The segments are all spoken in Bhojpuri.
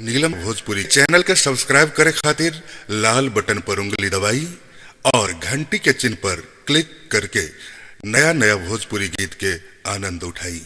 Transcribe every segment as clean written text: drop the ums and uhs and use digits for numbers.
नीलम भोजपुरी चैनल के सब्सक्राइब करे खातिर लाल बटन पर उंगली दबाई और घंटी के चिन्ह पर क्लिक करके नया नया भोजपुरी गीत के आनंद उठाई।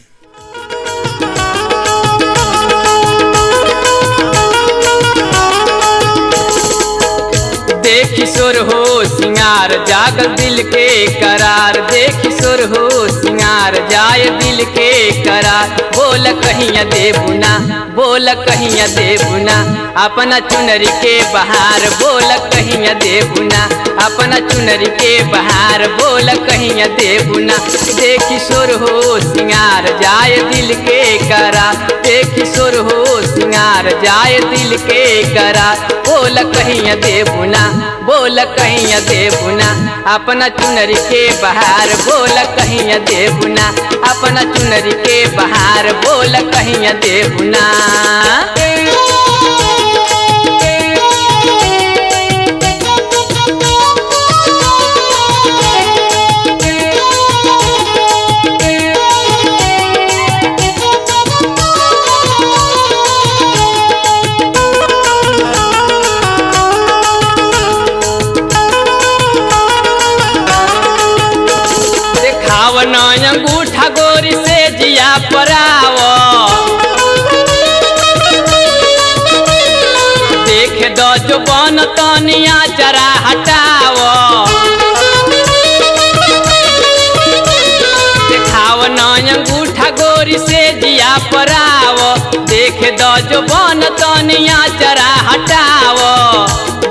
देखी सुर हो सिंगार जागल दिल के करार, देखी सुर हो सिंगार जाए दिल के करार। बोल कहिया देबुना, बोल कहिया देबुना अपना चुनरी के बहार, बोल कहिया देबुना अपना चुनरी के बहार, बोल कहिया देबुना। देखी सुर हो सिंगार जाए दिल के करार, देखी सुर हो सिंगार जाए दिल के करार। बोल कहिया देबुना, बोल कहिया देबुना अपना चुनरी के बहार, बोल कहिया देबुना अपना चुनरी के बहार, बोल कहिया देबुना। अंगूठा गोरी से जिया पराव, देख दो जो बन तनिया जरा हटाव, देखाव न अंगूठा गोरी से जिया पराव, देख दो जो बन तनिया जरा हटाव।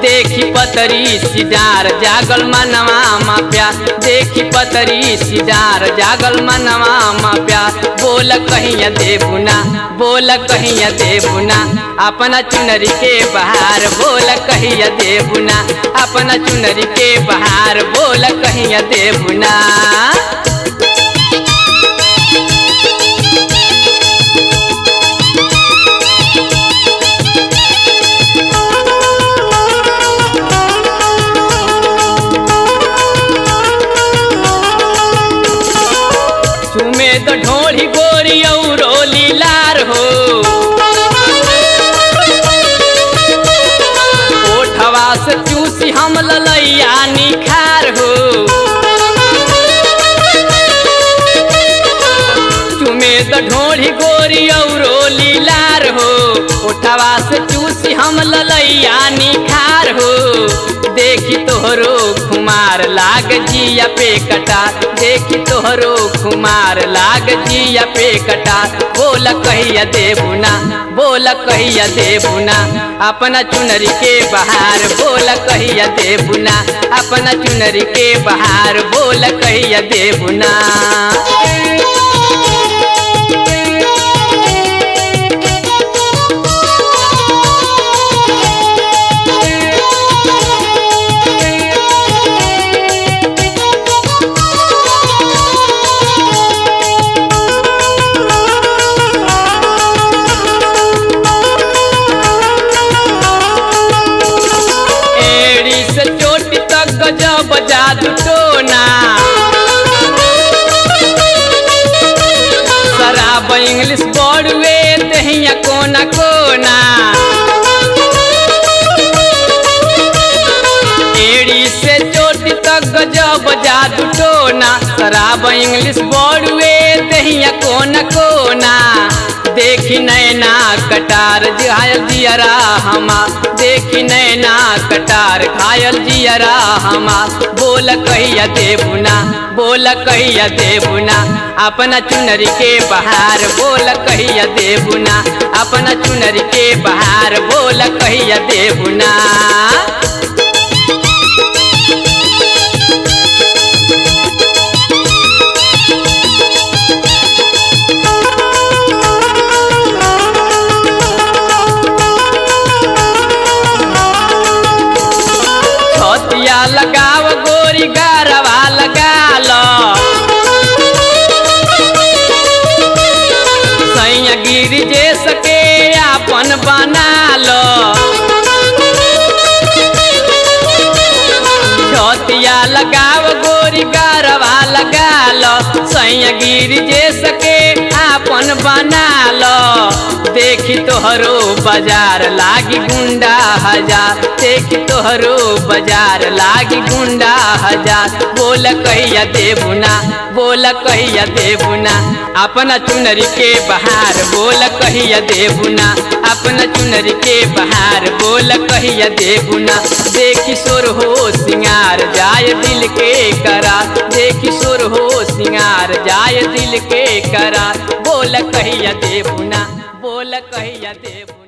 देखी पतरी सिडार जागल मनवा माप्या, देखी पतरी सिडार जागल मनवा माप्या। बोल कहिया देबुना, बोल कहिया देबुना अपना चुनरी के बहार, बोल कहिया देबुना अपना चुनरी के बहार, बोल कहिया देबुना। तो ढोली गोरी और लीलार हो, ओठवा से चूसी हम ललैया निखार हो, चुमे तो ढोली गोरी और लीलार हो, ओठवा से चूसी हम ललैया निखार हो। देखी तोहरो खुमार लाग जिया पे कटार, देखी तोहरो खुमार लाग जिया पे कटार। बोल कहिया देबुना, बोल कहिया देबुना अपना चुनरी के बहार, बोल कहिया देबुना अपना चुनरी के बहार, बोल कहिया देबुना। गजब जादू टोना शराब इंग्लिश बड़ुए दहिया कोना कोना, एड़ी से चोटी तक गजब जादू टोना शराब इंग्लिश बड़ुए दहिया कोना कोना। देखी नैना कटार घायल जियरा हमा, देखी नैना कटार घायल जियरा हमा। बोल कहिया देबुना, बोल कहिया देबुना अपना चुनरी के बहार, बोल कहिया देबुना अपना चुनरी के बहार, बोल कहिया देबुना। लगाव गोरी गारवा लगाल, सैया गिर जे सके आपन बनाल, छतिया लगाव गोरी गारवा लगाल, सैया गिर जे सके आपन बना लो देखी तोहरो बाजार लागी गुंडा हजार देखी तोहरो बाजार लागी गुंडा हजार बोल कहिया देबुना बोल कहिया देबुना अपना चुनरी के बहार बोल कहिया देबुना अपना चुनरी के बहार बोल कहिया देबुना देखी सोर हो सिंगार जाय दिल के करार देखी सोर हो सिंगार जाय दिल के करार बोल कहिया देबुना बोल कहिया देबुना।